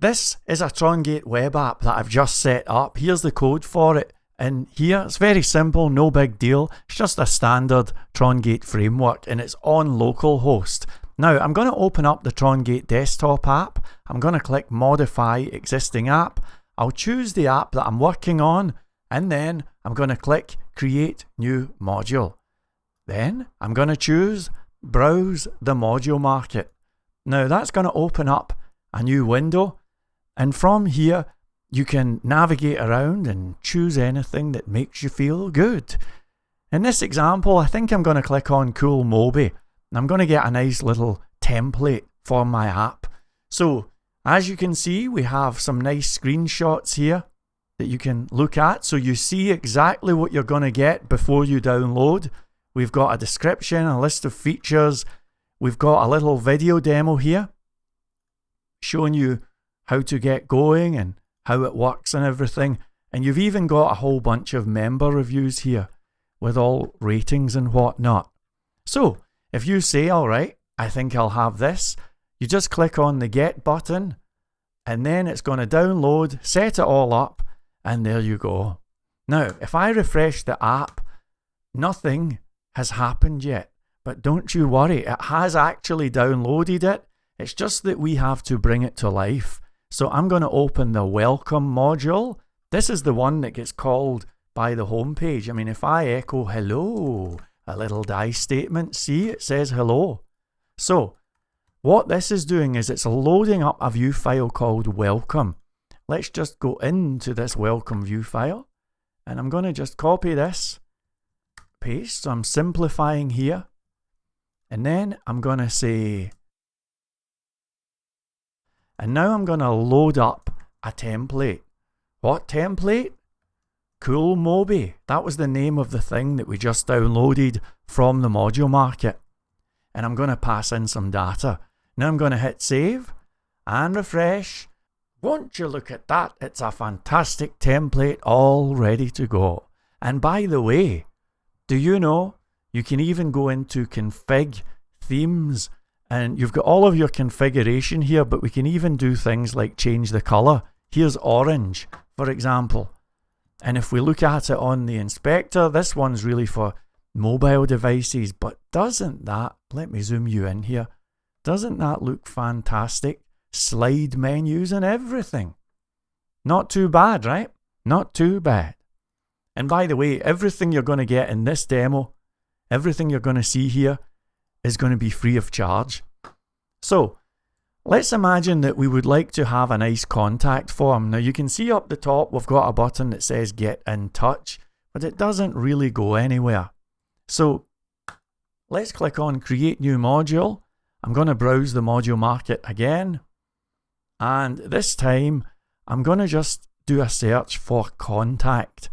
This is a Trongate web app that I've just set up. Here's the code for it. And here, it's very simple, no big deal. It's just a standard Trongate framework and it's on localhost. Now, I'm going to open up the Trongate desktop app. I'm going to click Modify Existing App. I'll choose the app that I'm working on and then I'm going to click Create New Module. Then I'm going to choose Browse the Module Market. Now, that's going to open up a new window. And from here, you can navigate around and choose anything that makes you feel good. In this example, I think I'm going to click on Cool Mobi. And I'm going to get a nice little template for my app. So, as you can see, we have some nice screenshots here that you can look at. So you see exactly what you're going to get before you download. We've got a description, a list of features. We've got a little video demo here showing you how to get going and how it works and everything. And you've even got a whole bunch of member reviews here with all ratings and whatnot. So if you say, all right, I think I'll have this, you just click on the Get button and then it's going to download, set it all up, and there you go. Now, if I refresh the app, nothing has happened yet. But don't you worry, it has actually downloaded it. It's just that we have to bring it to life. So I'm going to open the Welcome module. This is the one that gets called by the home page. I mean, if I echo hello, a little die statement, see, it says hello. So what this is doing is it's loading up a view file called Welcome. Let's just go into this Welcome view file. And I'm going to just copy this, paste. So I'm simplifying here. And then I'm going to say, and now I'm going to load up a template. What template? Cool Mobi. That was the name of the thing that we just downloaded from the Module Market. And I'm going to pass in some data. Now I'm going to hit save and refresh. Won't you look at that? It's a fantastic template all ready to go. And by the way, do you know you can even go into config themes and you've got all of your configuration here, but we can even do things like change the color. Here's orange, for example. And if we look at it on the inspector, this one's really for mobile devices, but doesn't that, let me zoom you in here, doesn't that look fantastic? Slide menus and everything. Not too bad, right? Not too bad. And by the way, everything you're going to get in this demo, everything you're going to see here is going to be free of charge. So let's imagine that we would like to have a nice contact form. Now you can see up the top we've got a button that says Get in Touch, but it doesn't really go anywhere. So let's click on Create New Module. I'm going to browse the Module Market again. And this time I'm going to just do a search for contact.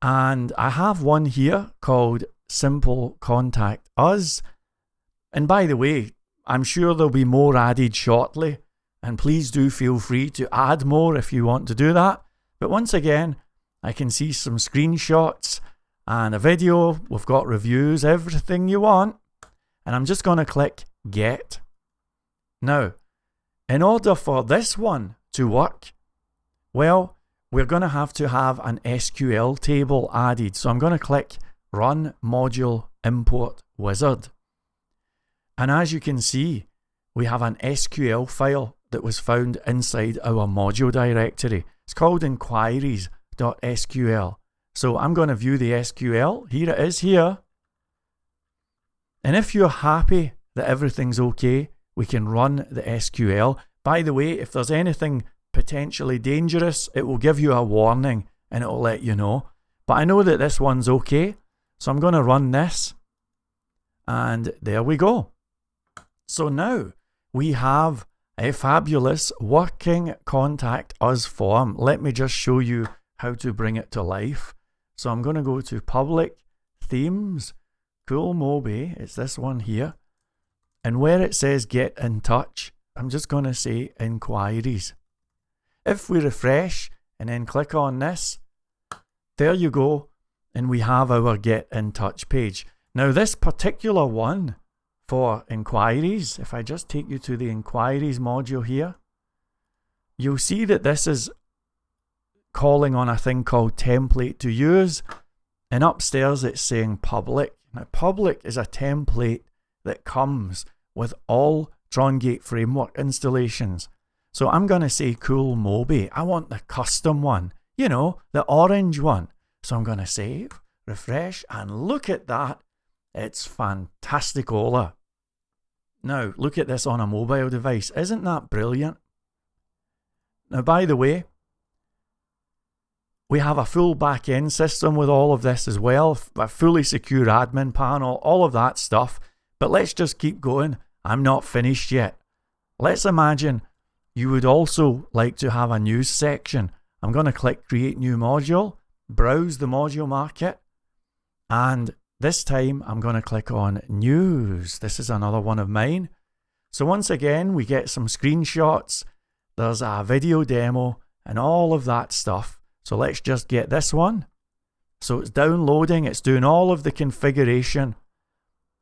And I have one here called Simple Contact Us. And by the way, I'm sure there'll be more added shortly. And please do feel free to add more if you want to do that. But once again, I can see some screenshots and a video. We've got reviews, everything you want. And I'm just going to click Get. Now, in order for this one to work, well, we're going to have an SQL table added. So I'm going to click Run Module Import Wizard. And as you can see, we have an SQL file that was found inside our module directory. It's called inquiries.sql. So I'm going to view the SQL. Here it is here. And if you're happy that everything's okay, we can run the SQL. By the way, if there's anything potentially dangerous, it will give you a warning and it will let you know. But I know that this one's okay. So I'm going to run this. And there we go. So now we have a fabulous working Contact Us form. Let me just show you how to bring it to life. So I'm going to go to Public, Themes, Cool Mobi. It's this one here. And where it says Get in Touch, I'm just going to say Inquiries. If we refresh and then click on this, there you go. And we have our Get in Touch page. Now this particular one for inquiries, if I just take you to the inquiries module here, you'll see that this is calling on a thing called template to use, and upstairs it's saying public. Now public is a template that comes with all Trongate framework installations. So I'm going to say Cool Mobi. I want the custom one, you know, the orange one. So I'm going to save, refresh, and look at that. It's fantasticola. Now look at this on a mobile device. Isn't that brilliant? Now, by the way, we have a full back-end system with all of this as well, a fully secure admin panel, all of that stuff. But let's just keep going. I'm not finished yet. Let's imagine you would also like to have a news section. I'm going to click Create New Module, browse the module market, and this time I'm going to click on News. This is another one of mine. So once again, we get some screenshots. There's a video demo and all of that stuff. So let's just get this one. So it's downloading, it's doing all of the configuration.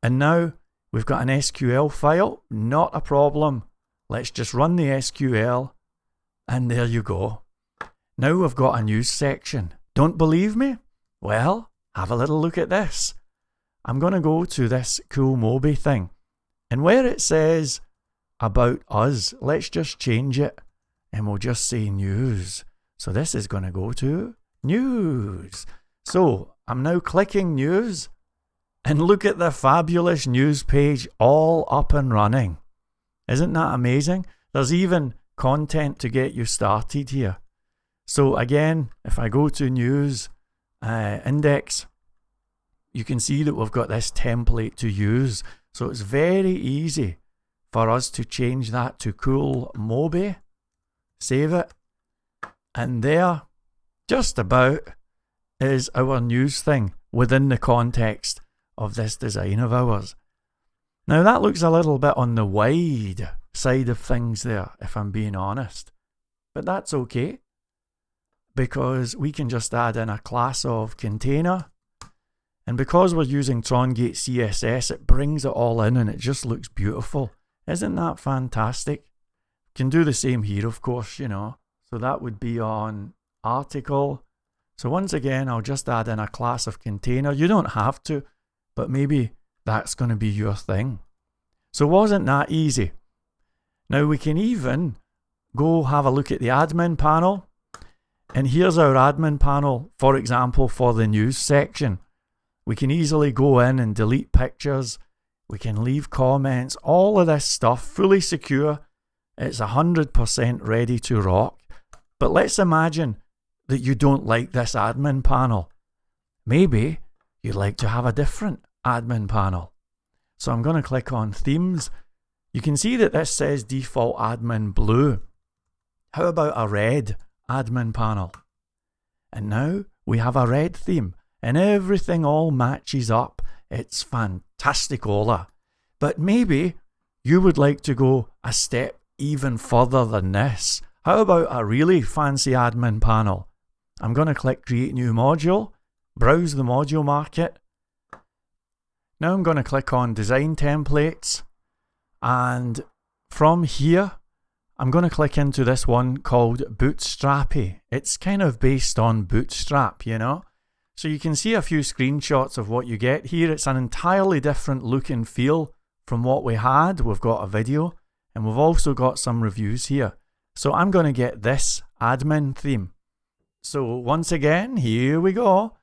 And now we've got an SQL file, not a problem. Let's just run the SQL, and there you go. Now we've got a news section. Don't believe me? Well, have a little look at this. I'm going to go to this Cool Mobi thing, and where it says About Us, let's just change it, and we'll just say News. So this is going to go to News. So I'm now clicking News, and look at the fabulous news page all up and running. Isn't that amazing? There's even content to get you started here. So again, if I go to News Index, you can see that we've got this template to use. So it's very easy for us to change that to Cool Mobi. Save it. And there, just about, is our news thing within the context of this design of ours. Now that looks a little bit on the wide side of things there, if I'm being honest. But that's okay, because we can just add in a class of container. And because we're using Trongate CSS, it brings it all in and it just looks beautiful. Isn't that fantastic? Can do the same here, of course, you know. So that would be on article. So once again, I'll just add in a class of container. You don't have to, but maybe that's going to be your thing. So wasn't that easy? Now we can even go have a look at the admin panel. And here's our admin panel, for example, for the news section. We can easily go in and delete pictures. We can leave comments, all of this stuff, fully secure. It's 100% ready to rock. But let's imagine that you don't like this admin panel. Maybe you'd like to have a different admin panel. So I'm going to click on Themes. You can see that this says Default Admin Blue. How about a red admin panel? And now we have a red theme, and everything all matches up. It's fantasticola. But maybe you would like to go a step even further than this. How about a really fancy admin panel? I'm going to click Create New Module, browse the module market. Now I'm going to click on Design Templates, and from here I'm going to click into this one called Bootstrappy. It's kind of based on Bootstrap, you know. So you can see a few screenshots of what you get here. It's an entirely different look and feel from what we had. We've got a video, and we've also got some reviews here. So I'm going to get this admin theme. So once again, here we go.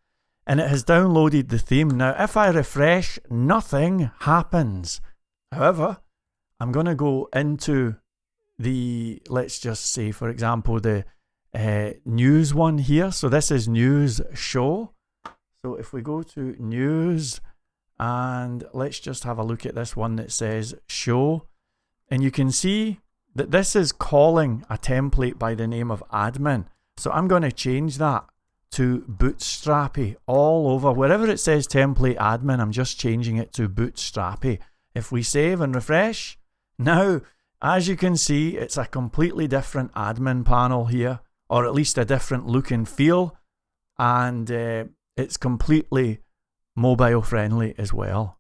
And it has downloaded the theme. Now, if I refresh, nothing happens. However, I'm going to go into the, let's just say, for example, the news one here. So this is News Show. So if we go to News, and let's just have a look at this one that says Show. And you can see that this is calling a template by the name of admin. So I'm going to change that to Bootstrappy all over. Wherever it says template admin, I'm just changing it to Bootstrappy. If we save and refresh, now, as you can see, it's a completely different admin panel here, or at least a different look and feel, and it's completely mobile friendly as well.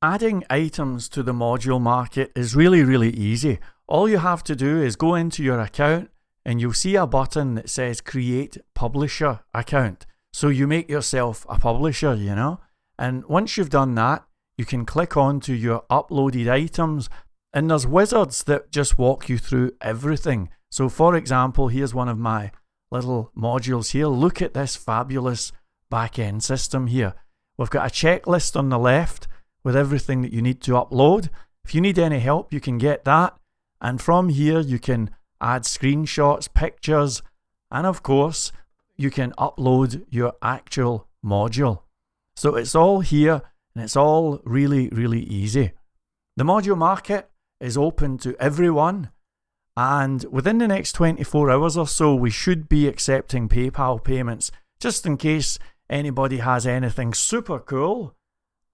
Adding items to the module market is really, really easy. All you have to do is go into your account and you'll see a button that says Create Publisher Account. So you make yourself a publisher, you know. And once you've done that, you can click on to your uploaded items, and there's wizards that just walk you through everything. So for example, here's one of my little modules here. Look at this fabulous back-end system here. We've got a checklist on the left with everything that you need to upload. If you need any help, you can get that. And from here, you can add screenshots, pictures, and of course, you can upload your actual module. So it's all here, and it's all really, really easy. The module market is open to everyone, and within the next 24 hours or so, we should be accepting PayPal payments, just in case anybody has anything super cool,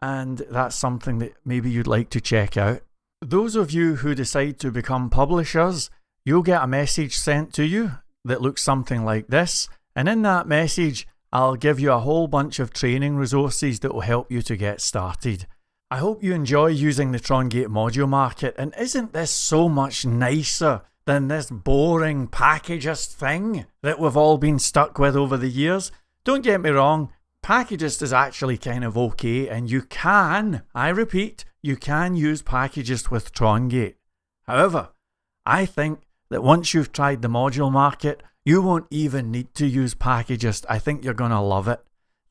and that's something that maybe you'd like to check out. Those of you who decide to become publishers, you'll get a message sent to you that looks something like this, and in that message, I'll give you a whole bunch of training resources that will help you to get started. I hope you enjoy using the Trongate Module Market, and isn't this so much nicer than this boring Packagist thing that we've all been stuck with over the years? Don't get me wrong, Packagist is actually kind of okay, and you can, I repeat, you can use Packagist with Trongate. However, I think that once you've tried the module market, you won't even need to use Packagist. I think you're going to love it.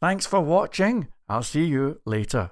Thanks for watching. I'll see you later.